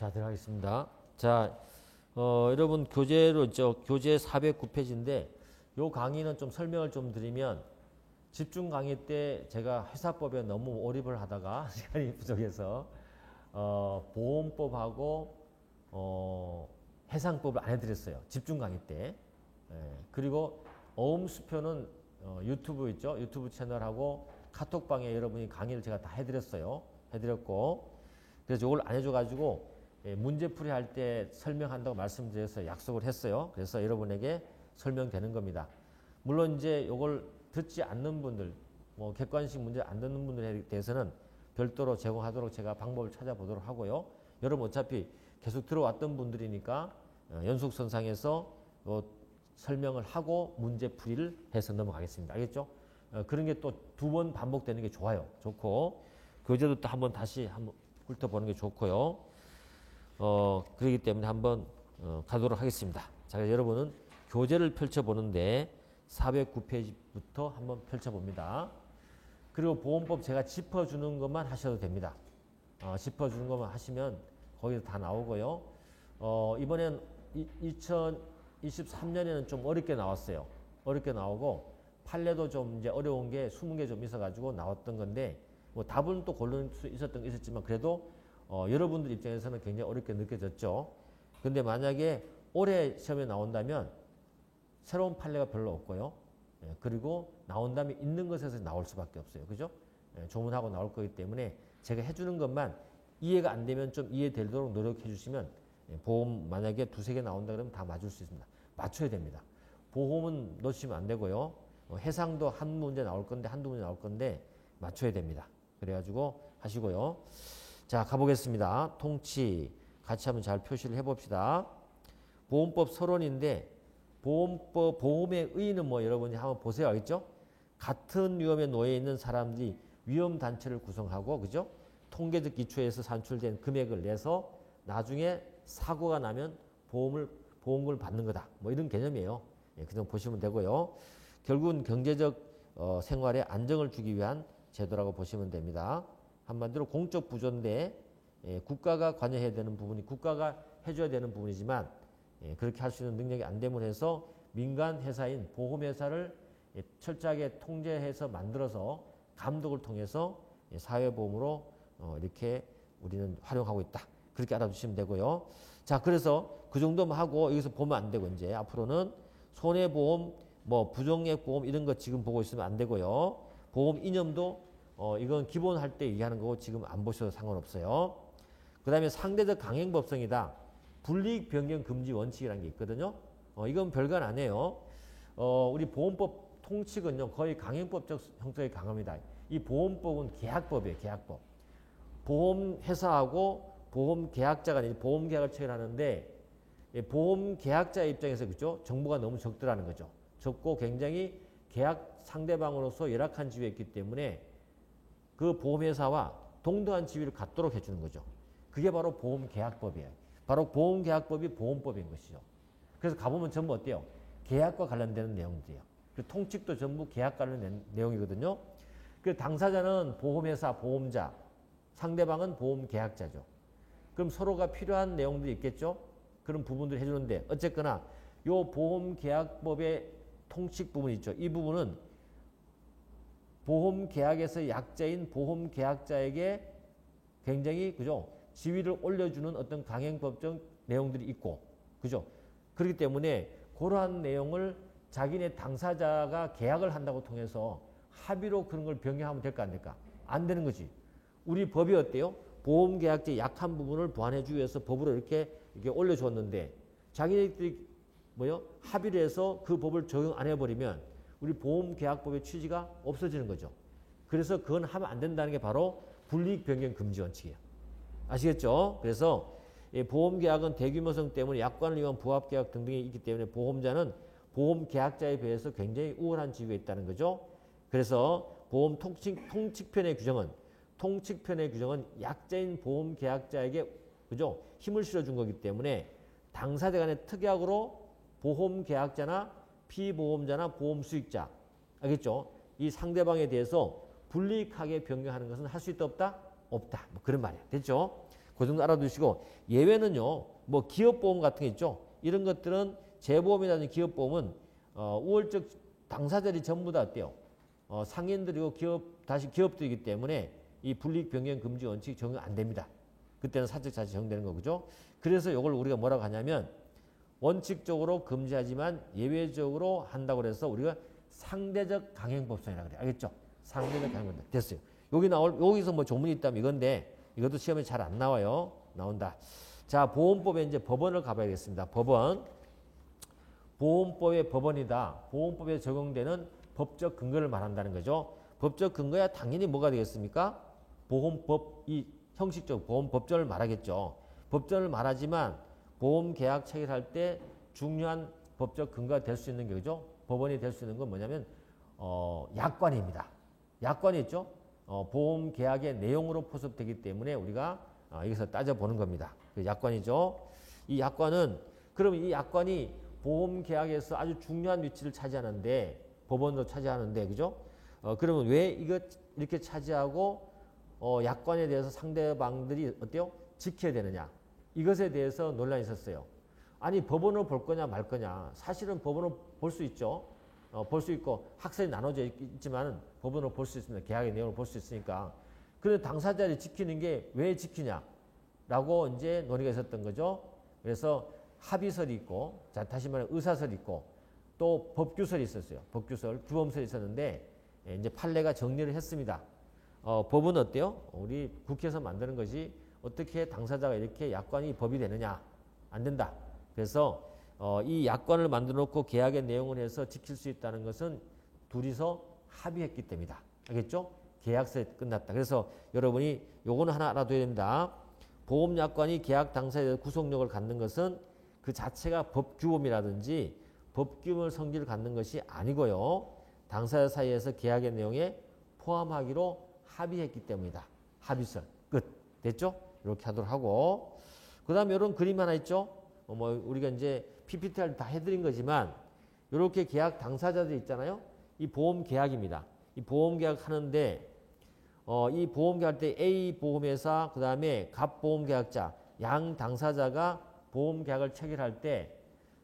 자, 들어가겠습니다. 자, 여러분 교재로 교재 409페이지인데 요 강의는 좀 설명을 좀 드리면 집중 강의 때 제가 회사법에 너무 몰입을 하다가 시간이 부족해서 보험법하고 해상법을 안 해드렸어요. 집중 강의 때. 그리고 어음수표는 유튜브 있죠? 유튜브 채널하고 카톡방에 여러분이 강의를 제가 다 해드렸어요. 해드렸고 그래서 이걸 안 해줘가지고 문제풀이 할 때 설명한다고 말씀드려서 약속을 했어요. 그래서 여러분에게 설명되는 겁니다. 물론 이제 이걸 듣지 않는 분들, 뭐 객관식 문제 안 듣는 분들에 대해서는 별도로 제공하도록 제가 방법을 찾아보도록 하고요. 여러분 어차피 계속 들어왔던 분들이니까 연속선상에서 설명을 하고 문제풀이를 해서 넘어가겠습니다. 알겠죠? 그런 게 또 두 번 반복되는 게 좋아요. 좋고 교재도 또 한번 다시 한번 훑어보는 게 좋고요. 그렇기 때문에 한번 가도록 하겠습니다. 자, 여러분은 교재를 펼쳐보는데 409페이지부터 한번 펼쳐봅니다. 그리고 보험법 제가 짚어주는 것만 하셔도 됩니다. 짚어주는 것만 하시면 거기서 다 나오고요. 이번엔 2023년에는 좀 어렵게 나왔어요. 어렵게 나오고 판례도 좀 이제 어려운 게 20개 좀 있어가지고 나왔던 건데 뭐 답은 또 고를 수 있었던 게 있었지만 그래도 여러분들 입장에서는 굉장히 어렵게 느껴졌죠. 근데 만약에 올해 시험에 나온다면 새로운 판례가 별로 없고요. 그리고 나온다면 있는 것에서 나올 수밖에 없어요. 그죠? 조문하고 나올 거기 때문에 제가 해주는 것만 이해가 안 되면 좀 이해되도록 노력해 주시면 보험 만약에 두세 개 나온다 그러면 다 맞을 수 있습니다. 맞춰야 됩니다. 보험은 놓치면 안 되고요. 해상도 한 문제 나올 건데 한두 문제 나올 건데 맞춰야 됩니다. 그래가지고 하시고요. 자, 가보겠습니다. 통치 같이 한번 잘 표시를 해봅시다. 보험법 서론인데 보험법 보험의 의의는 뭐 여러분이 한번 보세요. 알겠죠? 같은 위험에 놓여 있는 사람들이 위험 단체를 구성하고 그죠? 통계적 기초에서 산출된 금액을 내서 나중에 사고가 나면 보험을 받는 거다. 뭐 이런 개념이에요. 그냥 보시면 되고요. 결국은 경제적 생활에 안정을 주기 위한 제도라고 보시면 됩니다. 한마디로 공적 부조인데 국가가 관여해야 되는 부분이 국가가 해줘야 되는 부분이지만 그렇게 할 수 있는 능력이 안 됨으로 해서 민간 회사인 보험회사를 철저하게 통제해서 만들어서 감독을 통해서 사회보험으로 이렇게 우리는 활용하고 있다. 그렇게 알아두시면 되고요. 자, 그래서 그 정도만 하고 여기서 보면 안 되고 이제 앞으로는 손해보험, 뭐 부정액보험 이런 거 지금 보고 있으면 안 되고요. 보험 이념도 이건 기본 할 때 얘기하는 거고 지금 안 보셔도 상관없어요. 그 다음에 상대적 강행법성이다. 불이익 변경 금지 원칙이라는 게 있거든요. 이건 별건 안 해요. 우리 보험법 통칙은요 거의 강행법적 형태의 강합니다. 이 보험법은 계약법이에요. 계약법. 보험회사하고 보험계약자가 보험계약을 체결하는데 보험계약자 입장에서 그죠? 정보가 너무 적더라는 거죠. 적고 굉장히 계약 상대방으로서 열악한 지위에 있기 때문에 그 보험회사와 동등한 지위를 갖도록 해주는 거죠. 그게 바로 보험계약법이에요. 바로 보험계약법이 보험법인 것이죠. 그래서 가보면 전부 어때요? 계약과 관련되는 내용들이에요. 그 통칙도 전부 계약 관련 내용이거든요. 그 당사자는 보험회사, 보험자, 상대방은 보험계약자죠. 그럼 서로가 필요한 내용들이 있겠죠? 그런 부분들을 해주는데 어쨌거나 요 보험계약법의 통칙 부분이 있죠. 이 부분은 보험계약에서 약자인 보험계약자에게 굉장히 그죠? 지위를 올려주는 어떤 강행법적 내용들이 있고 그죠? 그렇기 때문에 그러한 내용을 자기네 당사자가 계약을 한다고 통해서 합의로 그런 걸 변경하면 될까 안 될까? 안 되는 거지. 우리 법이 어때요? 보험계약자의 약한 부분을 보완해주기 위해서 법으로 이렇게 올려주었는데 자기네들이 합의를 해서 그 법을 적용 안 해버리면 우리 보험계약법의 취지가 없어지는 거죠. 그래서 그건 하면 안 된다는 게 바로 불이익 변경 금지 원칙이에요. 아시겠죠? 그래서 보험계약은 대규모성 때문에 약관을 위한 부합계약 등등이 있기 때문에 보험자는 보험계약자에 비해서 굉장히 우월한 지위에 있다는 거죠. 그래서 보험 통칙편의 규정은 약자인 보험계약자에게 그죠? 힘을 실어준 거기 때문에 당사자 간의 특약으로 보험계약자나 피보험자나 보험수익자 알겠죠? 이 상대방에 대해서 불이익하게 변경하는 것은 할 수 있다 없다? 없다. 뭐 그런 말이에요. 됐죠? 그 정도 알아두시고 예외는요. 뭐 기업보험 같은 게 있죠. 이런 것들은 재보험이라든지 기업보험은 우월적 당사자들이 전부 다 어때요? 상인들이고 다시 기업들이기 때문에 이 불이익 변경 금지 원칙이 적용 안 됩니다. 그때는 사적 자체 적용되는 거죠. 그래서 이걸 우리가 뭐라고 하냐면 원칙적으로 금지하지만 예외적으로 한다고 그래서 우리가 상대적 강행법성이라고 그래요. 알겠죠? 상대적 강행법성. 됐어요. 여기서 뭐 조문이 있다면 이건데 이것도 시험에 잘 안 나와요. 나온다. 자, 보험법에 이제 법원을 가봐야겠습니다. 법원. 보험법의 법원이다. 보험법에 적용되는 법적 근거를 말한다는 거죠. 법적 근거야 당연히 뭐가 되겠습니까? 보험법, 이 형식적 보험법전을 말하겠죠. 법전을 말하지만 보험계약 체결할 때 중요한 법적 근거가 될 수 있는 게 그죠? 법원이 될 수 있는 건 뭐냐면 약관입니다. 약관이 있죠? 보험계약의 내용으로 포섭되기 때문에 우리가 여기서 따져보는 겁니다. 그 약관이죠. 이 약관은 그럼 이 약관이 보험계약에서 아주 중요한 위치를 차지하는데 법원도 차지하는데 그죠? 그러면 왜 이거 이렇게 차지하고 약관에 대해서 상대방들이 어때요? 지켜야 되느냐? 이것에 대해서 논란이 있었어요. 아니 법원을 볼 거냐 말 거냐. 사실은 법원을 볼 수 있죠. 볼 수 있고 학설이 나눠져 있지만 법원을 볼 수 있습니다. 계약의 내용을 볼 수 있으니까. 그런데 당사자들이 지키는 게 왜 지키냐? 라고 이제 논의가 있었던 거죠. 그래서 합의설이 있고, 자, 다시 말해 의사설이 있고, 또 법규설이 있었어요. 법규설, 규범설이 있었는데, 이제 판례가 정리를 했습니다. 법은 어때요? 우리 국회에서 만드는 것이 어떻게 당사자가 이렇게 약관이 법이 되느냐? 안 된다. 그래서 이 약관을 만들어 놓고 계약의 내용을 해서 지킬 수 있다는 것은 둘이서 합의했기 때문이다. 알겠죠? 계약서에 끝났다. 그래서 여러분이 요거는 하나 알아둬야 됩니다. 보험약관이 계약 당사자의 구속력을 갖는 것은 그 자체가 법규범이라든지 법규범 성질을 갖는 것이 아니고요. 당사자 사이에서 계약의 내용에 포함하기로 합의했기 때문이다. 합의설. 끝. 됐죠? 이렇게 하도록 하고. 그 다음에 이런 그림 하나 있죠? 우리가 이제 PPT 할 때 다 해드린 거지만, 이렇게 계약 당사자들 있잖아요? 이 보험 계약입니다. 이 보험 계약 하는데, 이 보험 계약할 때 A 보험회사, 그 다음에 갑 보험 계약자, 양 당사자가 보험 계약을 체결할 때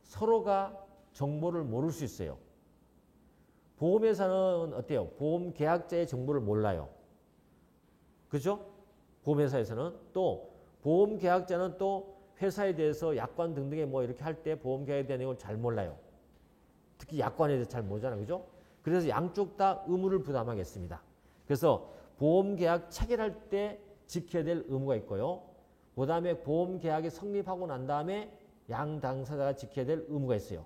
서로가 정보를 모를 수 있어요. 보험회사는 어때요? 보험 계약자의 정보를 몰라요. 그죠? 보험회사에서는 또 보험 계약자는 또 회사에 대해서 약관 등등에 뭐 이렇게 할 때 보험 계약에 대한 내용을 잘 몰라요. 특히 약관에 대해서 잘 모르잖아요. 그죠? 그래서 양쪽 다 의무를 부담하겠습니다. 그래서 보험 계약 체결할 때 지켜야 될 의무가 있고요. 그 다음에 보험 계약이 성립하고 난 다음에 양 당사자가 지켜야 될 의무가 있어요.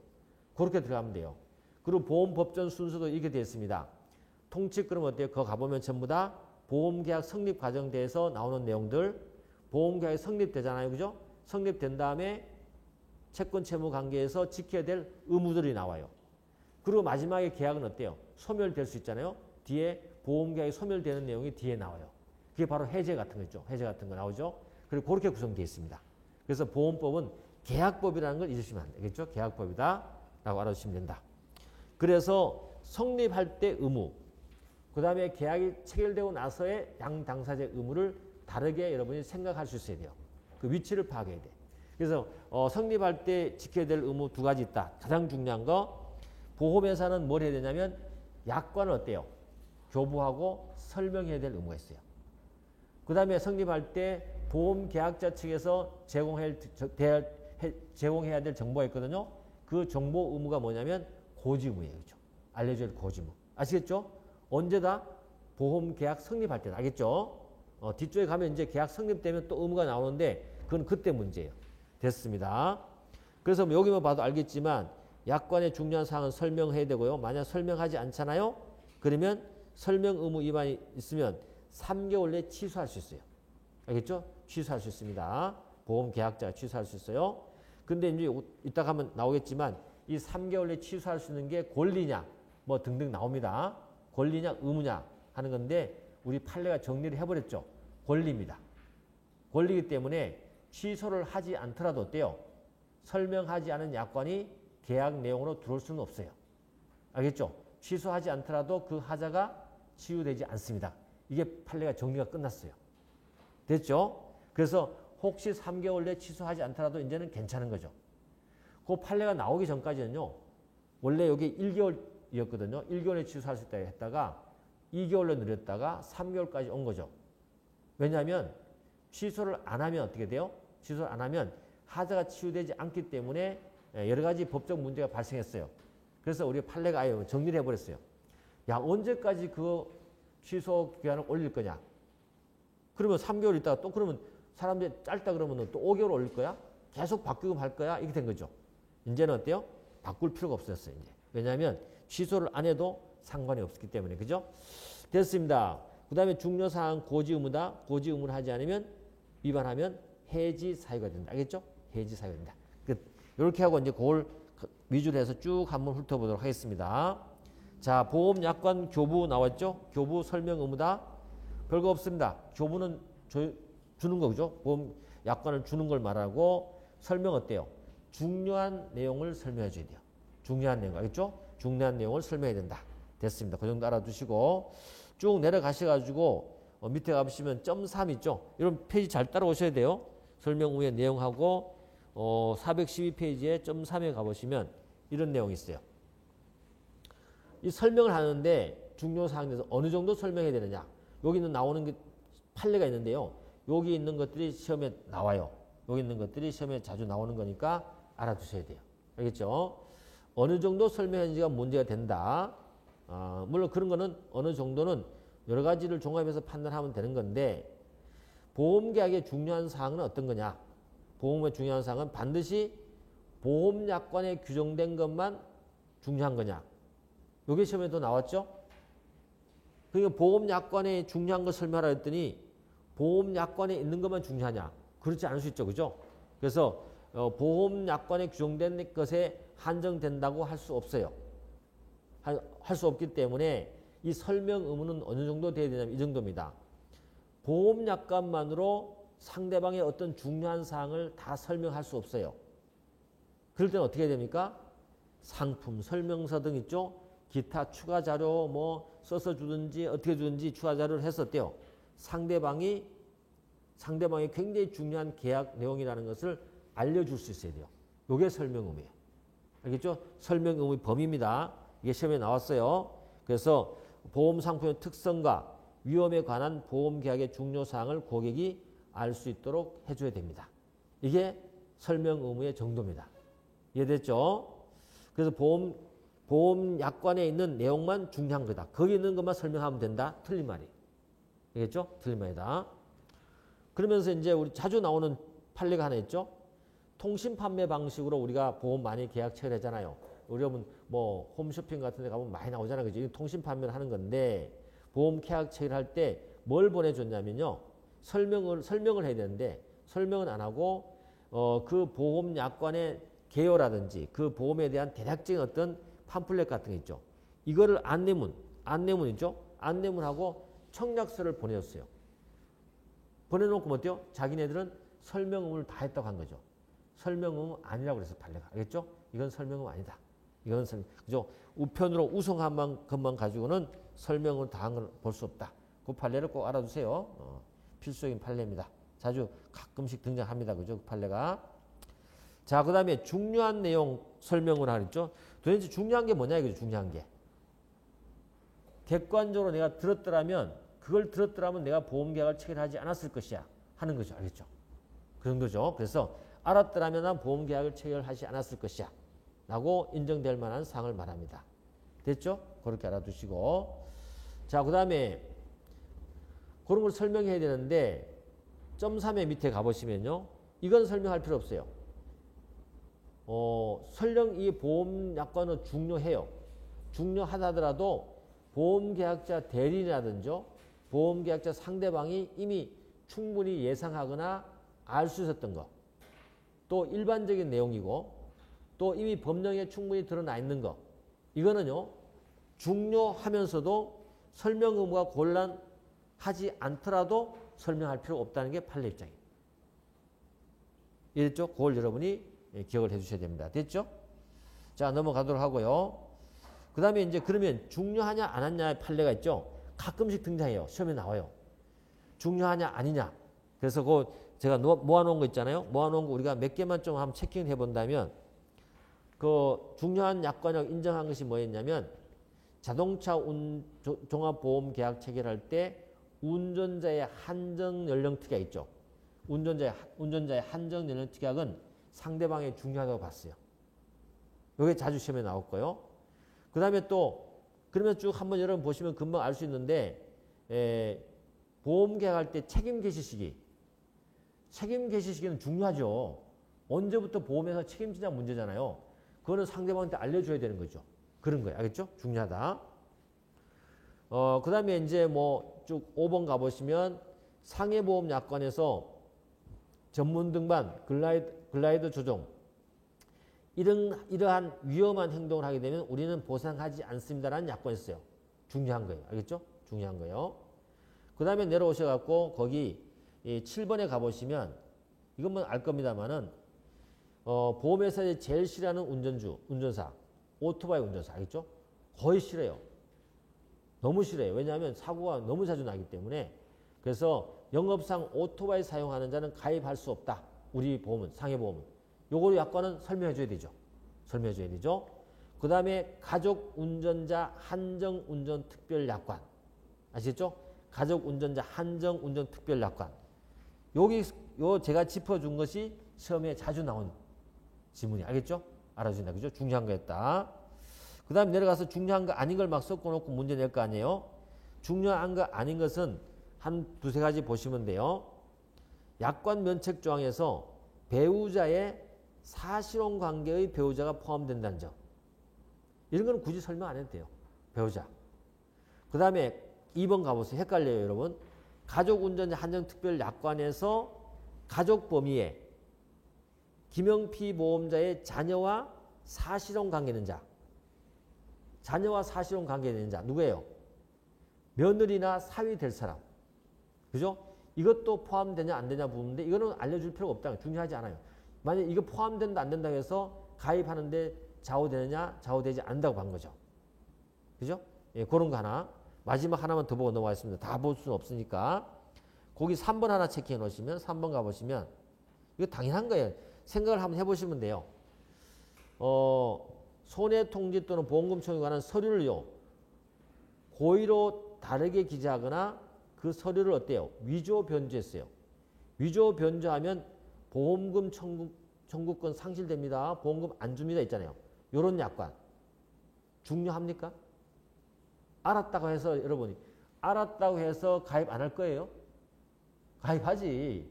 그렇게 들어가면 돼요. 그리고 보험 법전 순서도 이렇게 되어 있습니다. 통칙 그럼 어때요? 그거 가보면 전부 다 보험 계약 성립 과정에 대해서 나오는 내용들, 보험 계약이 성립되잖아요. 그죠? 성립된 다음에 채권 채무 관계에서 지켜야 될 의무들이 나와요. 그리고 마지막에 계약은 어때요? 소멸될 수 있잖아요. 뒤에 보험 계약이 소멸되는 내용이 뒤에 나와요. 그게 바로 해제 같은 거 있죠. 해제 같은 거 나오죠. 그리고 그렇게 구성되어 있습니다. 그래서 보험법은 계약법이라는 걸 잊으시면 안 되겠죠. 계약법이다 라고 알아주시면 된다. 그래서 성립할 때 의무, 그 다음에 계약이 체결되고 나서의 양 당사자의 의무를 다르게 여러분이 생각할 수 있어야 돼요. 그 위치를 파악해야 돼. 그래서 성립할 때 지켜야 될 의무 두 가지 있다. 가장 중요한 거, 보험회사는 뭘 해야 되냐면 약관을 어때요? 교부하고 설명해야 될 의무가 있어요. 그 다음에 성립할 때 보험계약자 측에서 제공해야 될 정보가 있거든요. 그 정보 의무가 뭐냐면 고지의무예요. 그렇죠? 알려줘야 될 고지의무. 아시겠죠? 언제다? 보험계약 성립할 때다. 알겠죠? 뒤쪽에 가면 이제 계약 성립되면 또 의무가 나오는데 그건 그때 문제예요. 됐습니다. 그래서 여기만 봐도 알겠지만 약관의 중요한 사항은 설명해야 되고요. 만약 설명하지 않잖아요? 그러면 설명 의무 위반이 있으면 3개월 내에 취소할 수 있어요. 알겠죠? 취소할 수 있습니다. 보험 계약자가 취소할 수 있어요. 근데 이제 이따 가면 나오겠지만 이 3개월 내에 취소할 수 있는 게 권리냐 뭐 등등 나옵니다. 권리냐 의무냐 하는 건데 우리 판례가 정리를 해버렸죠. 권리입니다. 권리이기 때문에 취소를 하지 않더라도 어때요? 설명하지 않은 약관이 계약 내용으로 들어올 수는 없어요. 알겠죠? 취소하지 않더라도 그 하자가 치유되지 않습니다. 이게 판례가 정리가 끝났어요. 됐죠? 그래서 혹시 3개월 내에 취소하지 않더라도 이제는 괜찮은 거죠. 그 판례가 나오기 전까지는요. 원래 여기 1개월이었거든요. 1개월에 취소할 수 있다 했다가 2개월로 늘렸다가 3개월까지 온 거죠. 왜냐하면 취소를 안 하면 어떻게 돼요? 취소를 안 하면 하자가 치유되지 않기 때문에 여러 가지 법적 문제가 발생했어요. 그래서 우리 판례가 아예 정리를 해버렸어요. 야, 언제까지 그 취소 기간을 올릴 거냐? 그러면 3개월 있다가 또 그러면 사람들이 짧다 그러면 또 5개월 올릴 거야? 계속 바뀌고 할 거야? 이렇게 된 거죠. 이제는 어때요? 바꿀 필요가 없었어요. 이제. 왜냐하면 취소를 안 해도 상관이 없기 때문에. 그죠? 됐습니다. 그 다음에 중요사항 고지 의무다. 고지 의무를 하지 않으면 위반하면 해지 사유가 된다. 알겠죠? 해지 사유가 된다. 이렇게 하고 이제 그걸 위주로 해서 쭉 한번 훑어보도록 하겠습니다. 자, 보험 약관 교부 나왔죠? 교부 설명 의무다. 별거 없습니다. 교부는 주는 거죠. 보험 약관을 주는 걸 말하고 설명 어때요? 중요한 내용을 설명해 줘야 돼요. 중요한 내용 알겠죠? 중요한 내용을 설명해야 된다. 됐습니다. 그 정도 알아두시고 쭉 내려가셔가지고 밑에 가보시면 점 3 있죠? 이런 페이지 잘 따라오셔야 돼요. 설명 후에 내용하고 412페이지에 점 3에 가보시면 이런 내용이 있어요. 이 설명을 하는데 중요사항에서 어느 정도 설명해야 되느냐. 여기는 나오는 게 판례가 있는데요. 여기 있는 것들이 시험에 나와요. 여기 있는 것들이 시험에 자주 나오는 거니까 알아두셔야 돼요. 알겠죠? 어느 정도 설명하는지가 문제가 된다. 물론 그런 거는 어느 정도는 여러 가지를 종합해서 판단하면 되는 건데 보험계약의 중요한 사항은 어떤 거냐? 보험의 중요한 사항은 반드시 보험약관에 규정된 것만 중요한 거냐? 이게 시험에도 나왔죠? 그러니까 보험약관에 중요한 걸 설명하라 했더니 보험약관에 있는 것만 중요하냐? 그렇지 않을 수 있죠. 그죠? 그래서 보험약관에 규정된 것에 한정된다고 할 수 없어요. 할 수 없기 때문에 이 설명 의무는 어느 정도 돼야 되냐면 이 정도입니다. 보험약관만으로 상대방의 어떤 중요한 사항을 다 설명할 수 없어요. 그럴 때는 어떻게 해야 됩니까? 상품 설명서 등 있죠? 기타 추가 자료 뭐 써서 주든지 어떻게 주든지 추가 자료를 해서 어때요? 상대방이 굉장히 중요한 계약 내용이라는 것을 알려줄 수 있어야 돼요. 이게 설명 의무예요. 알겠죠? 설명 의무의 범위입니다. 이게 시험에 나왔어요. 그래서 보험 상품의 특성과 위험에 관한 보험 계약의 중요 사항을 고객이 알 수 있도록 해줘야 됩니다. 이게 설명 의무의 정도입니다. 이해됐죠? 그래서 보험 약관에 있는 내용만 중요한 거다. 거기 있는 것만 설명하면 된다. 틀린 말이에요. 알겠죠? 틀린 말이다. 그러면서 이제 우리 자주 나오는 판례가 하나 있죠? 통신 판매 방식으로 우리가 보험 많이 계약 체결하잖아요. 우리 여러분 뭐 홈쇼핑 같은 데 가보면 많이 나오잖아요. 그죠? 통신 판매를 하는 건데 보험 계약 체결할 때 뭘 보내줬냐면요. 설명을 해야 되는데 설명은 안 하고 그 보험 약관의 개요라든지 그 보험에 대한 대략적인 어떤 팜플렛 같은 게 있죠. 이거를 안내문 있죠. 안내문하고 청약서를 보내줬어요. 보내놓고 어때요? 자기네들은 설명 의무를 다 했다고 한 거죠. 설명 의무 아니라고 그래서 판례가. 알겠죠? 이건 설명 의무 아니다. 이건 그죠? 우편으로 우송한 것만 가지고는 설명을 다 한 걸 볼 수 없다. 그 판례를 꼭 알아두세요. 필수적인 판례입니다. 자주 가끔씩 등장합니다. 그죠? 그 판례가. 자, 그 다음에 중요한 내용 설명을 하겠죠. 도대체 중요한 게 뭐냐 이거죠. 중요한 게. 객관적으로 내가 그걸 들었더라면 내가 보험계약을 체결하지 않았을 것이야 하는 거죠. 알겠죠? 그 정도죠. 그래서 알았더라면 난 보험계약을 체결하지 않았을 것이야 라고 인정될 만한 사항을 말합니다. 됐죠? 그렇게 알아두시고. 자, 그 다음에 그런 걸 설명해야 되는데 점 3의 밑에 가보시면요. 이건 설명할 필요 없어요. 설령 이 보험약관은 중요해요. 중요하다더라도 보험계약자 대리인이라든지 보험계약자 상대방이 이미 충분히 예상하거나 알 수 있었던 것. 또 일반적인 내용이고 또 이미 법령에 충분히 드러나 있는 것. 이거는요. 중요하면서도 설명 의무가 곤란하지 않더라도 설명할 필요가 없다는 게 판례 입장이에요. 이랬죠? 그걸 여러분이 기억을 해 주셔야 됩니다. 됐죠? 자, 넘어가도록 하고요. 그 다음에 이제 그러면 중요하냐 안 하냐의 판례가 있죠? 가끔씩 등장해요. 시험에 나와요. 중요하냐 아니냐. 그래서 그 제가 모아놓은 거 있잖아요. 모아놓은 거 우리가 몇 개만 좀 한번 체킹 해본다면 그 중요한 약관이라고 인정한 것이 뭐였냐면 자동차 종합보험 계약 체결할 때 운전자의 한정 연령특약 있죠. 운전자의 한정 연령특약은 상대방의 중요하다고 봤어요. 이게 자주 시험에 나왔고요. 그 다음에 또 그러면 쭉 한번 여러분 보시면 금방 알 수 있는데 보험 계약할 때 책임 개시 시기. 책임 개시 시기는 중요하죠. 언제부터 보험회사 책임지냐 문제잖아요. 그거는 상대방한테 알려줘야 되는 거죠. 그런 거예요. 알겠죠? 중요하다. 그 다음에 이제 뭐 쭉 5번 가보시면 상해보험 약관에서 전문 등반, 글라이더 조종 이러한 위험한 행동을 하게 되면 우리는 보상하지 않습니다라는 약관이 있어요. 중요한 거예요. 알겠죠? 중요한 거예요. 그 다음에 내려오셔갖고 거기 7번에 가보시면 이것만 알 겁니다만은 보험회사에 제일 싫어하는 운전사, 오토바이 운전사 알겠죠? 거의 싫어요. 너무 싫어요. 왜냐하면 사고가 너무 자주 나기 때문에. 그래서 영업상 오토바이 사용하는 자는 가입할 수 없다. 우리 보험은, 상해보험은. 요거 약관은 설명해 줘야 되죠. 설명해 줘야 되죠. 그 다음에 가족 운전자 한정 운전 특별 약관. 아시겠죠? 가족 운전자 한정 운전 특별 약관. 요 제가 짚어준 것이 시험에 자주 나온 지문이. 알겠죠? 알아준다. 그죠? 중요한 거였다. 그 다음에 내려가서 중요한 거 아닌 걸 막 섞어놓고 문제 낼 거 아니에요? 중요한 거 아닌 것은 한 두세 가지 보시면 돼요. 약관 면책 조항에서 배우자의 사실혼 관계의 배우자가 포함된다는 점. 이런 건 굳이 설명 안 해도 돼요. 배우자. 그 다음에 2번 가보세요. 헷갈려요, 여러분. 가족운전자 한정특별 약관에서 가족 범위에 김영피 보험자의 자녀와 사실혼 관계 있는 자. 자녀와 사실혼 관계 있는 자. 누구예요? 며느리나 사위 될 사람. 그죠? 이것도 포함되냐 안 되냐 부분인데 이거는 알려줄 필요가 없다. 중요하지 않아요. 만약 이거 포함된다 안 된다고 해서 가입하는데 좌우되느냐 좌우되지 않는다고 본 거죠. 그죠? 예, 그런 거 하나. 마지막 하나만 더 보고 넘어가겠습니다. 다 볼 수는 없으니까. 거기 3번 하나 체크해 놓으시면 3번 가보시면 이거 당연한 거예요. 생각을 한번 해보시면 돼요. 손해통지 또는 보험금 청구에 관한 서류를요. 고의로 다르게 기재하거나 그 서류를 어때요? 위조 변조했어요. 위조 변조하면 보험금 청구권 상실됩니다. 보험금 안 줍니다. 있잖아요. 요런 약관. 중요합니까? 알았다고 해서 여러분이 알았다고 해서 가입 안 할 거예요? 가입하지.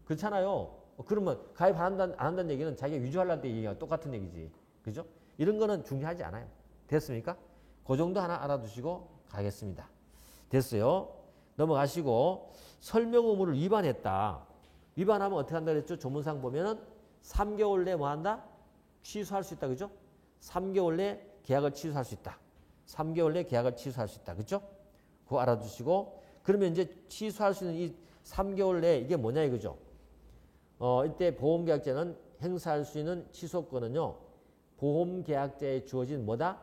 그렇잖아요. 그러면 가입 안 한다는 얘기는 자기가 위조하려는 때 얘기가 똑같은 얘기지. 그죠? 이런 거는 중요하지 않아요. 됐습니까? 그 정도 하나 알아두시고 가겠습니다. 됐어요. 넘어가시고 설명 의무를 위반했다. 위반하면 어떻게 한다 그랬죠? 조문상 보면은 3개월 내에 뭐 한다? 취소할 수 있다. 그죠? 3개월 내에 계약을 취소할 수 있다. 3개월 내에 계약을 취소할 수 있다. 그죠? 그거 알아두시고 그러면 이제 취소할 수 있는 이 3개월 내에 이게 뭐냐 이거죠? 이때 보험계약자는 행사할 수 있는 취소권은요. 보험계약자에 주어진 뭐다?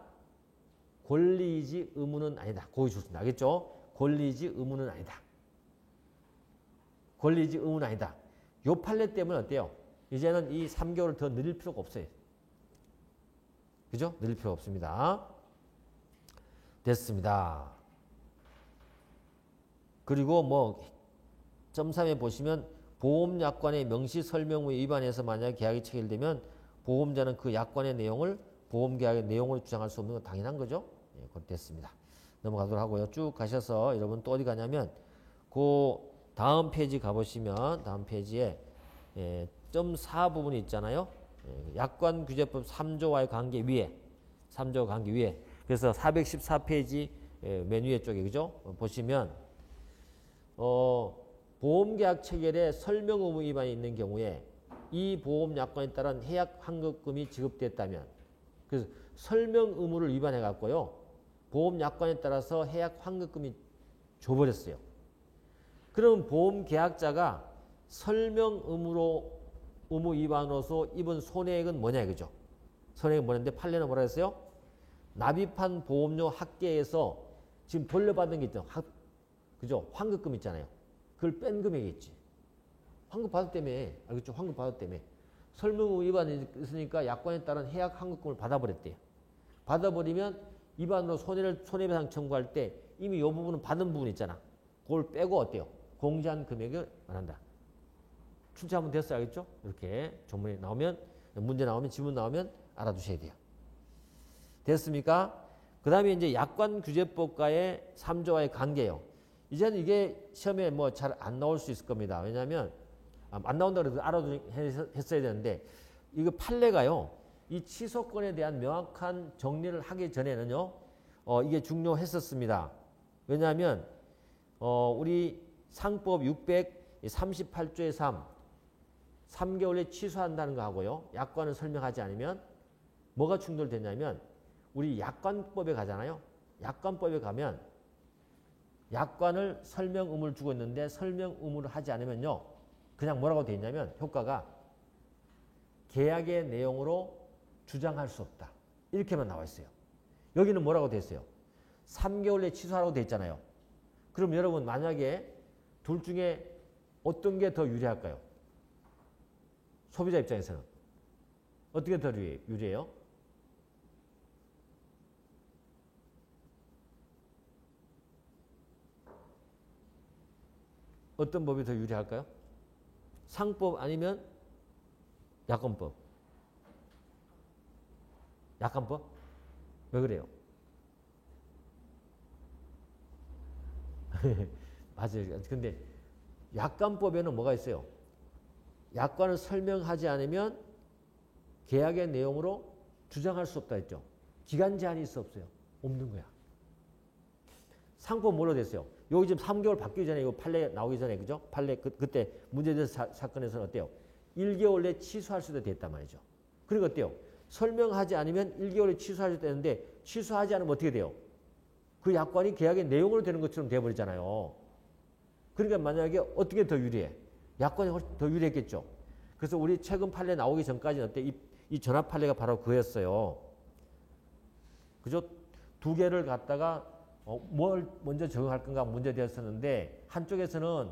권리이지 의무는 아니다. 거기 좋습니다. 알겠죠? 권리이지 의무는 아니다. 권리이지 의무는 아니다. 요 판례 때문에 어때요? 이제는 이 3개월을 더 늘릴 필요가 없어요. 그죠? 늘릴 필요가 없습니다. 됐습니다. 그리고 뭐 점 3에 보시면 보험약관의 명시 설명의 위반해서 만약 계약이 체결되면 보험자는 그 약관의 내용을 보험계약의 내용을 주장할 수 없는 건 당연한 거죠. 예, 그렇게 됐습니다. 넘어가도록 하고요. 쭉 가셔서 여러분 또 어디 가냐면 그 다음 페이지 가보시면 다음 페이지에 점 4 부분이 있잖아요. 약관규제법 3조와의 관계 위에 3조 관계 위에 그래서 414페이지 맨 위에 쪽에 그죠? 보시면 보험계약 체결에 설명 의무 위반이 있는 경우에 이 보험약관에 따른 해약 환급금이 지급됐다면 그래서 설명 의무를 위반해 갖고요. 보험약관에 따라서 해약 환급금이 줘버렸어요. 그럼 보험계약자가 설명 의무 위반으로서 입은 손해액은 뭐냐 이거죠. 손해액은 뭐냐인데 판례는 뭐라 했어요? 납입한 보험료 합계에서 지금 돌려받은 게 있죠. 그죠? 환급금 있잖아요. 그걸 뺀 금액이 있지. 환급 받았다며. 알겠죠? 환급 받았다며. 설명 위반이 있으니까 약관에 따른 해약 환급금을 받아버렸대요. 받아버리면 위반으로 손해배상 청구할 때 이미 이 부분은 받은 부분 있잖아. 그걸 빼고 어때요? 공제한 금액을 말한다. 출제하면 됐어요. 알겠죠? 이렇게 조문이 나오면, 문제 나오면, 지문 나오면 알아두셔야 돼요. 됐습니까? 그 다음에 이제 약관규제법과의 3조와의 관계예요. 이제는 이게 시험에 뭐 잘 안 나올 수 있을 겁니다. 왜냐하면 안 나온다고 해도 알아두셨어야 되는데 이거 판례가요. 이 취소권에 대한 명확한 정리를 하기 전에는요. 이게 중요했었습니다. 왜냐하면 우리 상법 638조의 3개월에 취소한다는 거 하고요. 약관을 설명하지 않으면 뭐가 충돌되냐면 우리 약관법에 가잖아요. 약관법에 가면 약관을 설명 의무를 주고 있는데 설명 의무를 하지 않으면요. 그냥 뭐라고 되어 있냐면 효과가 계약의 내용으로 주장할 수 없다. 이렇게만 나와 있어요. 여기는 뭐라고 되어 있어요? 3개월 내에 취소하라고 되어 있잖아요. 그럼 여러분 만약에 둘 중에 어떤 게 더 유리할까요? 소비자 입장에서는 어떻게 더 유리해요? 어떤 법이 더 유리할까요? 상법 아니면 약관법? 약관법? 왜 그래요? 맞아요. 근데 약관법에는 뭐가 있어요? 약관을 설명하지 않으면 계약의 내용으로 주장할 수 없다 했죠. 기간 제한이 있어 없어요? 없는 거야. 상법 뭘로 됐어요? 여기 지금 3개월 바뀌기 전에 이거 판례 나오기 전에 그죠? 판례 그때 문제된 사건에서는 어때요? 1개월 내에 취소할 수도 됐단 말이죠. 그리고 어때요? 설명하지 않으면 1개월에 취소할 수도 되는데 취소하지 않으면 어떻게 돼요? 그 약관이 계약의 내용으로 되는 것처럼 돼버리잖아요. 그러니까 만약에 어떻게 더 유리해? 약관이 훨씬 더 유리했겠죠. 그래서 우리 최근 판례 나오기 전까지는 어때? 이 전압 판례가 바로 그였어요. 그죠? 두 개를 갖다가 뭘 먼저 적용할 건가 문제되었었는데 한쪽에서는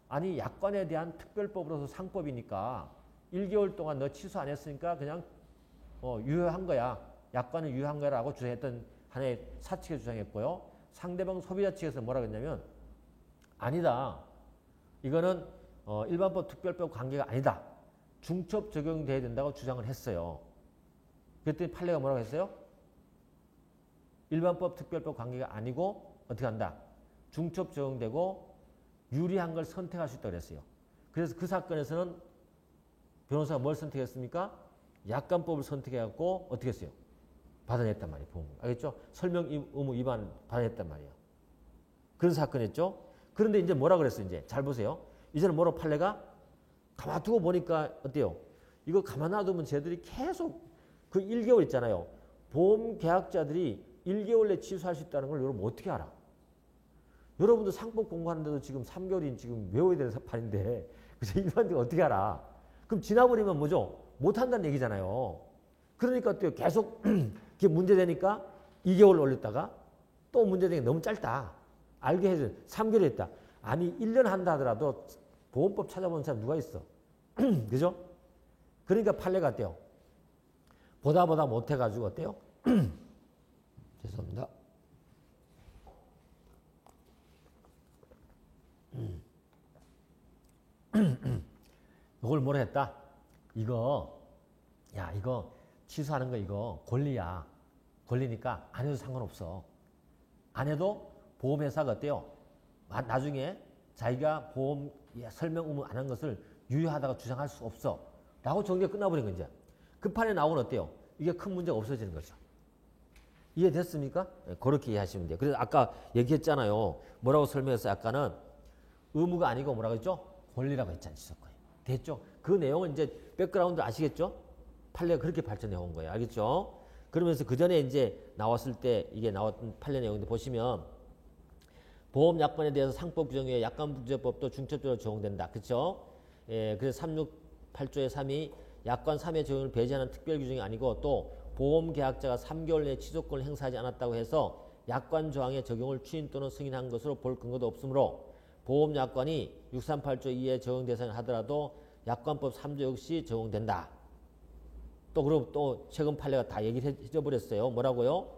아니 약관에 대한 특별법으로서 상법이니까 1개월 동안 너 취소 안 했으니까 그냥 유효한 거야. 약관은 유효한 거라고 주장했던 하나의 사측에 주장했고요. 상대방 소비자 측에서 뭐라고 했냐면 아니다. 이거는 일반법 특별법 관계가 아니다. 중첩 적용돼야 된다고 주장을 했어요. 그랬더니 판례가 뭐라고 했어요? 일반법 특별법 관계가 아니고 어떻게 한다? 중첩 적용되고 유리한 걸 선택할 수 있다고 그랬어요. 그래서 그 사건에서는 변호사가 뭘 선택했습니까? 약관법을 선택해갖고 어떻게 했어요? 받아냈단 말이에요. 알겠죠? 설명 의무 위반 받아냈단 말이에요. 그런 사건이었죠. 그런데 이제 뭐라 그랬어요? 이제 잘 보세요. 이제는 뭐로 판례가 가만두고 보니까 어때요? 이거 가만 놔두면 쟤들이 계속 그 1개월 있잖아요. 보험 계약자들이 1개월 내에 취소할 수 있다는 걸 여러분 어떻게 알아? 여러분도 상법 공부하는데도 지금 3개월이 지금 외워야 되는 판인데 그래서 일반적으로 어떻게 알아? 그럼 지나버리면 뭐죠? 못한다는 얘기잖아요. 그러니까 어때요? 계속 그게 문제되니까 2개월 올렸다가 또 문제되니까 너무 짧다. 알게 해줘. 3개월 했다. 아니 1년 한다 하더라도 보험법 찾아보는 사람 누가 있어? 그죠? 그러니까 판례가 어때요? 보다 못해가지고 어때요? 죄송합니다. 이걸 뭐라 했다? 이거 취소하는 거 이거 권리야. 권리니까 안 해도 상관없어. 안 해도 보험회사가 어때요? 나중에 자기가 보험 설명 의무 안 한 것을 유효하다고 주장할 수 없어. 라고 정리가 끝나버린 거죠. 그 판에 나오면 어때요? 이게 큰 문제가 없어지는 거죠. 이해됐습니까? 네, 그렇게 이해하시면 돼요. 그래서 아까 얘기했잖아요. 뭐라고 설명했어요? 아까는 의무가 아니고 뭐라고 했죠? 권리라고 했잖아요. 지속권이. 됐죠? 그 내용은 이제 백그라운드 아시겠죠? 판례가 그렇게 발전해 온 거예요. 알겠죠? 그러면서 그 전에 이제 나왔을 때 이게 나왔던 판례 내용인데 보시면 보험 약관에 대해서 상법 규정 외에 약관부제법도 중첩적으로 적용된다. 그렇죠? 예, 그래서 368조의 3이 약관 3의 적용을 배제하는 특별 규정이 아니고 또 보험 계약자가 3개월 내에 취소권을 행사하지 않았다고 해서 약관 조항의 적용을 추인 또는 승인한 것으로 볼 근거도 없으므로 보험약관이 638조 2에 적용 대상을 하더라도 약관법 3조 역시 적용된다. 또 그럼 또 최근 판례가 다 얘기를 해줘버렸어요. 뭐라고요?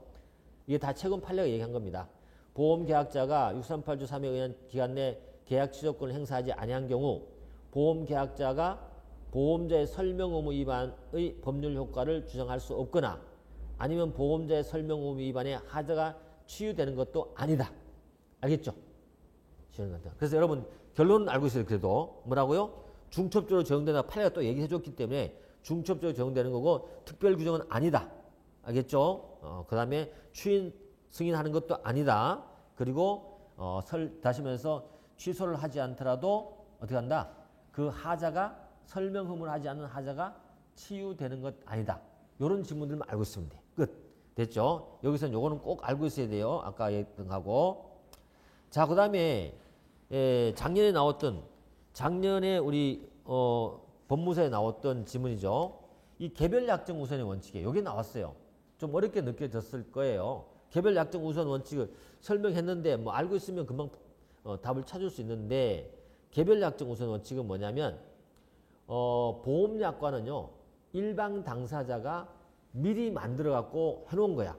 이게 다 최근 판례가 얘기한 겁니다. 보험계약자가 638조 3에 의한 기간 내 계약 취소권을 행사하지 아니한 경우 보험계약자가 보험자의 설명 의무 위반의 법률 효과를 주장할 수 없거나 아니면 보험자의 설명 의무 위반에 하자가 치유되는 것도 아니다. 알겠죠? 그래서 여러분 결론은 알고 있어요. 그래도 뭐라고요? 중첩적으로 적용된다. 판례가 또 얘기해줬기 때문에 중첩적으로 적용되는 거고 특별 규정은 아니다. 알겠죠? 그 다음에 추인 승인하는 것도 아니다. 그리고 다시 말해서 취소를 하지 않더라도 어떻게 한다? 그 하자가 설명 의무를 하지 않는 하자가 치유되는 것 아니다. 이런 질문들만 알고 있으면 돼. 끝. 됐죠? 여기서는 요거는 꼭 알고 있어야 돼요. 아까 얘기했던 거하고. 자, 그 다음에 작년에 우리 법무사에 나왔던 지문이죠. 이 개별 약정 우선의 원칙에 여기 나왔어요. 좀 어렵게 느껴졌을 거예요. 개별 약정 우선 원칙을 설명했는데 뭐 알고 있으면 금방 답을 찾을 수 있는데 개별 약정 우선 원칙은 뭐냐면 보험약관은요 일방 당사자가 미리 만들어 갖고 해놓은 거야.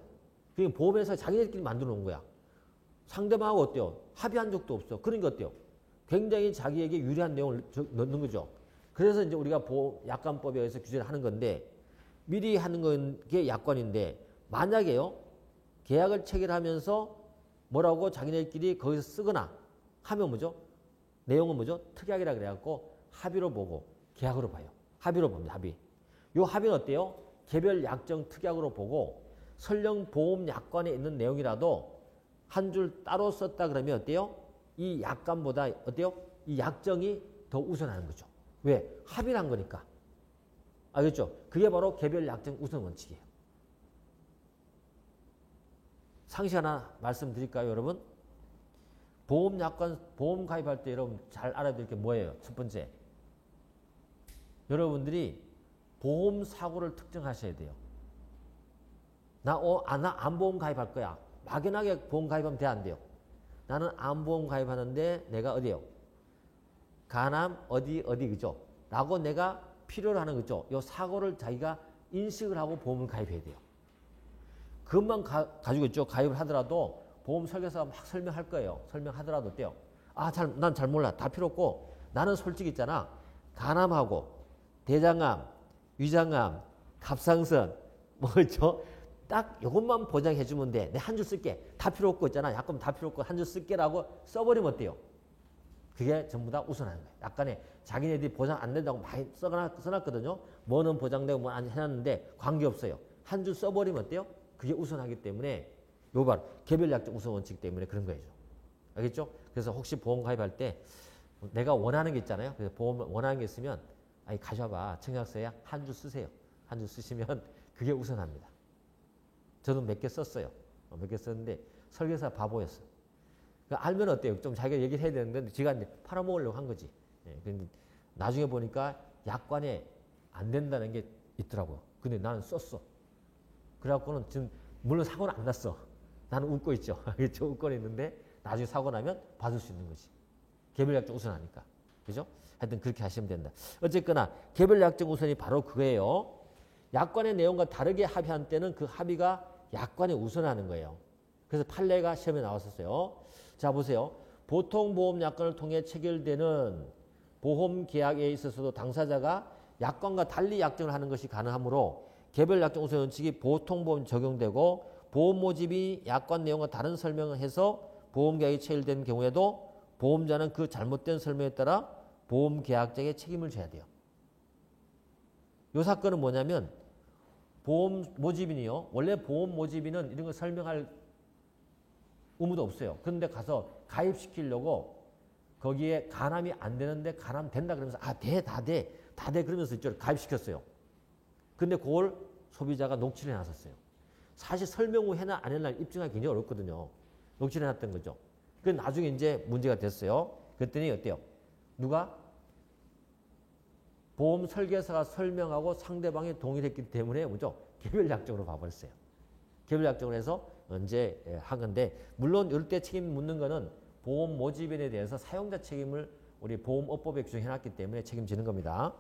그게 보험회사 자기네들끼리 만들어 놓은 거야. 상대방하고 어때요? 합의한 적도 없어. 그러니까 어때요? 굉장히 자기에게 유리한 내용을 넣는 거죠. 그래서 이제 우리가 약관법에 의해서 규제를 하는 건데 미리 하는 게 약관인데 만약에요 계약을 체결하면서 뭐라고 자기네들끼리 거기서 쓰거나 하면 뭐죠? 내용은 뭐죠? 특약이라 그래갖고 합의로 보고 계약으로 봐요. 합의로 봅니다. 합의. 요 합의는 어때요? 개별 약정 특약으로 보고 설령 보험 약관에 있는 내용이라도 한 줄 따로 썼다 그러면 어때요? 이 약관보다 어때요? 이 약정이 더 우선하는 거죠. 왜? 합의를 한 거니까. 알겠죠? 그게 바로 개별 약정 우선 원칙이에요. 상식 하나 말씀드릴까요, 여러분? 보험 약관, 보험 가입할 때 여러분 잘 알아야 될 게 뭐예요? 첫 번째. 여러분들이 보험 사고를 특정하셔야 돼요. 나 암보험 가입할 거야. 막연하게 보험 가입하면 돼, 안 돼요? 나는 암보험 가입하는데 내가 어디요? 간암 어디 그죠? 라고 내가 필요로 하는 거죠. 이 사고를 자기가 인식을 하고 보험을 가입해야 돼요. 그것만 가지고 있죠. 가입을 하더라도 보험 설계사가 막 설명할 거예요. 설명하더라도 어때요? 난 잘 몰라. 다 필요 없고 나는 솔직히 있잖아. 간암하고 대장암, 위장암, 갑상선 뭐 있죠? 딱 이것만 보장해 주면 돼. 내 한 줄 쓸게. 다 필요 없고 있잖아. 약간 다 필요 없고 한 줄 쓸게라고 써버리면 어때요? 그게 전부 다 우선하는 거예요. 약간의 자기네들이 보장 안 된다고 많이 써놨거든요. 뭐는 보장되고 뭐 안 해놨는데 관계없어요. 한 줄 써버리면 어때요? 그게 우선하기 때문에 요 봐. 개별 약정 우선 원칙 때문에 그런 거예요. 알겠죠? 그래서 혹시 보험 가입할 때 내가 원하는 게 있잖아요. 그래서 보험 원하는 게 있으면 가져와봐. 청약서에 한 줄 쓰세요. 한 줄 쓰시면 그게 우선합니다. 저도 몇 개 썼어요. 몇 개 썼는데 설계사 바보였어. 알면 어때요? 좀 자기가 얘기를 해야 되는데 지가 이제 팔아먹으려고 한 거지. 근데 나중에 보니까 약관에 안 된다는 게 있더라고요. 근데 나는 썼어. 그래갖고는 지금 물론 사고는 안 났어. 나는 웃고 있죠. 웃고 있는데 나중에 사고 나면 받을 수 있는 거지. 개별 약정 우선하니까. 그죠? 하여튼 그렇게 하시면 된다. 어쨌거나 개별 약정 우선이 바로 그거예요. 약관의 내용과 다르게 합의한 때는 그 합의가 약관에 우선하는 거예요. 그래서 판례가 시험에 나왔었어요. 자, 보세요. 보통 보험 약관을 통해 체결되는 보험 계약에 있어서도 당사자가 약관과 달리 약정을 하는 것이 가능하므로 개별 약정 우선 원칙이 보통 보험 적용되고 보험 모집이 약관 내용과 다른 설명을 해서 보험 계약이 체결된 경우에도 보험자는 그 잘못된 설명에 따라 보험 계약자에게 책임을 져야 돼요. 이 사건은 뭐냐면 보험 모집인이요. 원래 보험 모집인은 이런 걸 설명할 의무도 없어요. 그런데 가서 가입시키려고 거기에 간암이 안 되는데 간암 된다 그러면서 다 돼 그러면서 이쪽으로 가입시켰어요. 근데 그걸 소비자가 녹취를 해놨었어요. 사실 설명 후 해나 안 해나 입증하기 굉장히 어렵거든요. 녹취를 해놨던 거죠. 그 나중에 이제 문제가 됐어요. 그랬더니 어때요? 누가? 보험 설계사가 설명하고 상대방이 동의를 했기 때문에 뭐죠? 개별 약정으로 봐버렸어요. 개별 약정을 해서 언제 한 건데 물론 이럴 때 책임 묻는 거는 보험 모집인에 대해서 사용자 책임을 우리 보험업법에 규정해놨기 때문에 책임지는 겁니다.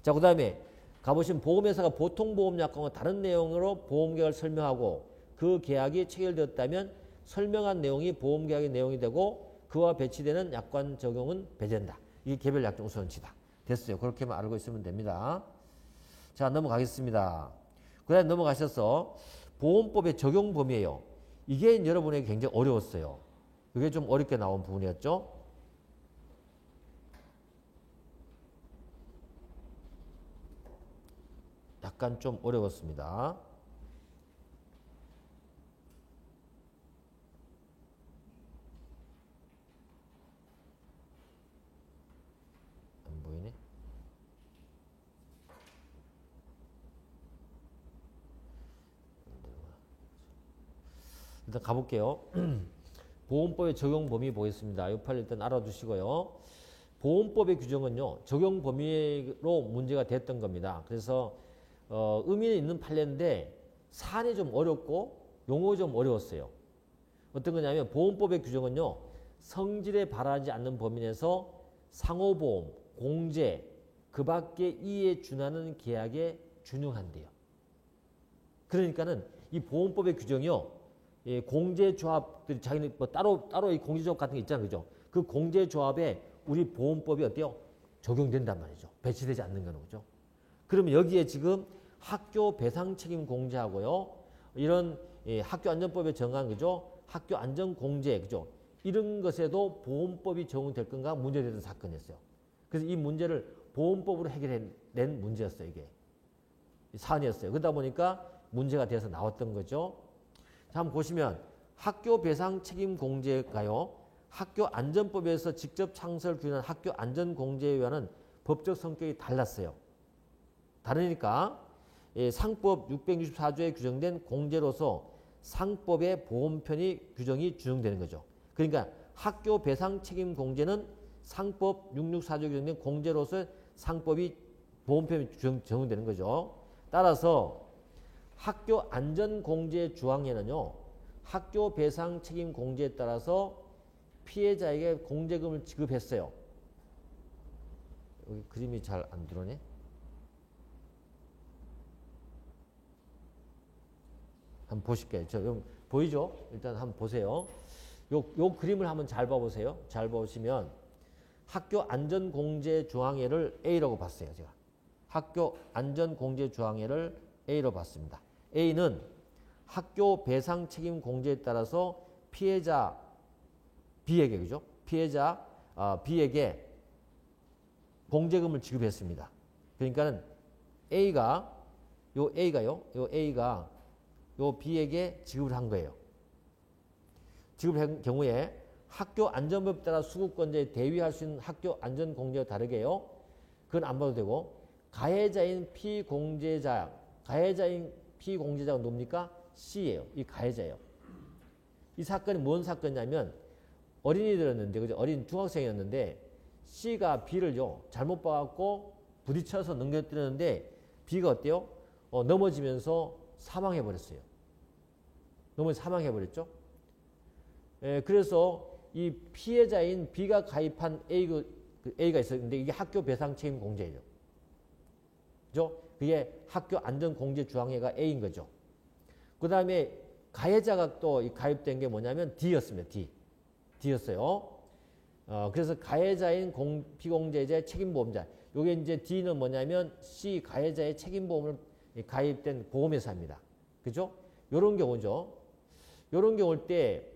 자, 그 다음에 가보시면 보험회사가 보통보험약관과 다른 내용으로 보험계약을 설명하고 그 계약이 체결되었다면 설명한 내용이 보험계약의 내용이 되고 그와 배치되는 약관 적용은 배제된다. 이게 개별 약정 우선치다. 됐어요. 그렇게만 알고 있으면 됩니다. 자, 넘어가겠습니다. 그 다음에 넘어가셔서 보험법의 적용 범위예요. 이게 여러분에게 굉장히 어려웠어요. 이게 좀 어렵게 나온 부분이었죠. 약간 좀 어려웠습니다. 안 보이네. 일단 가볼게요. 보험법의 적용 범위 보겠습니다. 이 파일 일단 알아두시고요. 보험법의 규정은요, 적용 범위로 문제가 됐던 겁니다. 그래서 의미는 있는 판례인데 사안이 좀 어렵고 용어가 좀 어려웠어요. 어떤 거냐면 보험법의 규정은요, 성질에 반하지 않는 범위 내에서 상호보험, 공제, 그 밖의 이에 준하는 계약에 준용한대요. 그러니까는 이 보험법의 규정이요, 예, 공제조합들이 자기는 뭐 따로 이 공제조합 같은 게 있잖아요. 그죠? 그 공제조합에 우리 보험법이 어때요? 적용된단 말이죠. 배치되지 않는 거는. 그죠? 그러면 여기에 지금 학교 배상 책임 공제하고요. 이런 예, 학교 안전법에 정한 그죠? 학교 안전 공제 그죠? 이런 것에도 보험법이 적용될 건가 문제되던 사건이었어요. 그래서 이 문제를 보험법으로 해결해낸 문제였어요. 이게 사안이었어요. 그러다 보니까 문제가 돼서 나왔던 거죠. 자, 한번 보시면 학교 배상 책임 공제가요. 학교 안전법에서 직접 창설 규정한 학교 안전 공제에 의한 법적 성격이 달랐어요. 다르니까 예, 상법 664조에 규정된 공제로서 상법의 보험편의 규정이 준용되는 거죠. 그러니까 학교 배상 책임 공제는 상법 664조에 규정된 공제로서 상법이 보험편이 적용되는 거죠. 따라서 학교 안전 공제 조항에는요, 학교 배상 책임 공제에 따라서 피해자에게 공제금을 지급했어요. 여기 그림이 잘 안 들어오네. 한번 보실게요. 보이죠? 일단 한번 보세요. 요 그림을 한번 잘 봐보세요. 잘 보시면 학교 안전 공제 조항에를 A라고 봤어요. 제가 학교 안전 공제 조항에를 A로 봤습니다. A는 학교 배상 책임 공제에 따라서 피해자 B에게 그죠? 피해자 B에게 공제금을 지급했습니다. 그러니까는 A가 요 B에게 지급을 한 거예요. 지급한 경우에 학교 안전법에 따라 수급권자에 대위할 수 있는 학교 안전공제와 다르게요. 그건 안 봐도 되고 가해자인 피공제자가 누굽니까? C예요. 이 가해자예요. 이 사건이 뭔 사건이냐면 어린이들이었는데, 그죠? 어린 중학생이었는데 C가 B를요 잘못 봐갖고 부딪혀서 넘겨뜨렸는데 B가 어때요? 넘어지면서 사망해버렸어요. 사망해버렸죠. 예, 그래서 이 피해자인 B가 가입한 A가 있었는데 이게 학교 배상 책임 공제예요. 그죠? 그게 학교 안전 공제 조항회가 A인 거죠. 그 다음에 가해자가 또 가입된 게 뭐냐면 D였습니다. D였어요. 그래서 가해자인 피공제자의 책임보험자. 요게 이제 D는 뭐냐면 C 가해자의 책임보험을 가입된 보험회사입니다. 그죠? 요런 경우죠. 요런 경우일 때,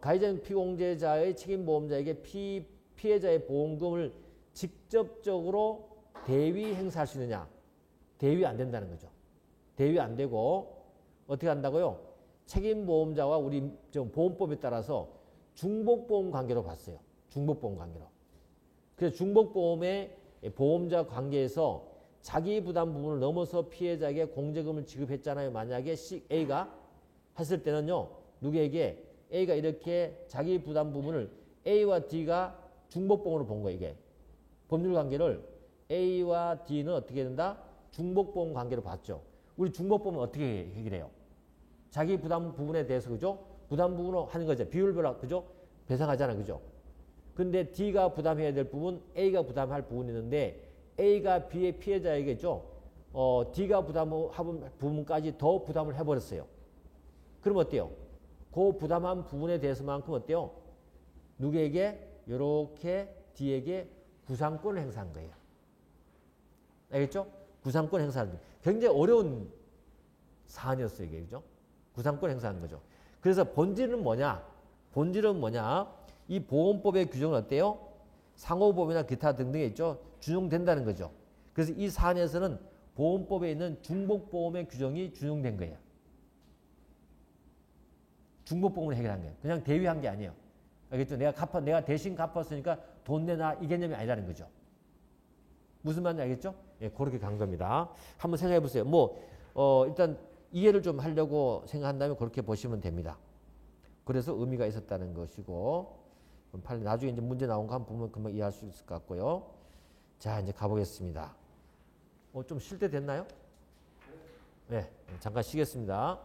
가해자인 피공제자의 책임보험자에게 피해자의 보험금을 직접적으로 대위 행사할 수 있느냐? 대위 안 된다는 거죠. 대위 안 되고, 어떻게 한다고요? 책임보험자와 우리 보험법에 따라서 중복보험 관계로 봤어요. 중복보험 관계로. 그래서 중복보험의 보험자 관계에서 자기 부담 부분을 넘어서 피해자에게 공제금을 지급했잖아요. 만약에 A가 했을 때는요. 누구에게 A가 이렇게 자기 부담 부분을 A와 D가 중복보험으로 본 거예요. 이게. 법률 관계를 A와 D는 어떻게 된다? 중복보험 관계로 봤죠. 우리 중복보험은 어떻게 해결해요? 자기 부담 부분에 대해서 그죠? 부담 부분으로 하는 거죠. 비율별로 그죠? 배상하잖아. 그죠? 근데 D가 부담해야 될 부분, A가 부담할 부분이 있는데 A가 B의 피해자에게죠. D가 부담한 부분까지 더 부담을 해버렸어요. 그럼 어때요? 그 부담한 부분에 대해서만큼 어때요? 누구에게? 이렇게 D에게 구상권을 행사한 거예요. 알겠죠? 구상권 행사하는 거예요. 굉장히 어려운 사안이었어요. 이게. 그죠? 구상권 행사하는 거죠. 그래서 본질은 뭐냐? 본질은 뭐냐? 이 보험법의 규정은 어때요? 상호보험이나 기타 등등에 있죠. 준용된다는 거죠. 그래서 이 사안에서는 보험법에 있는 중복보험의 규정이 준용된 거예요. 중복보험을 해결한 거예요. 그냥 대위한 게 아니에요. 알겠죠? 내가 대신 갚았으니까 돈 내놔 이 개념이 아니라는 거죠. 무슨 말인지 알겠죠? 예, 그렇게 간 겁니다. 한번 생각해 보세요. 일단 이해를 좀 하려고 생각한다면 그렇게 보시면 됩니다. 그래서 의미가 있었다는 것이고, 나중에 이제 문제 나온 거 한번 보면 금방 이해할 수 있을 것 같고요. 자, 이제 가보겠습니다. 좀 쉴 때 됐나요? 네, 잠깐 쉬겠습니다.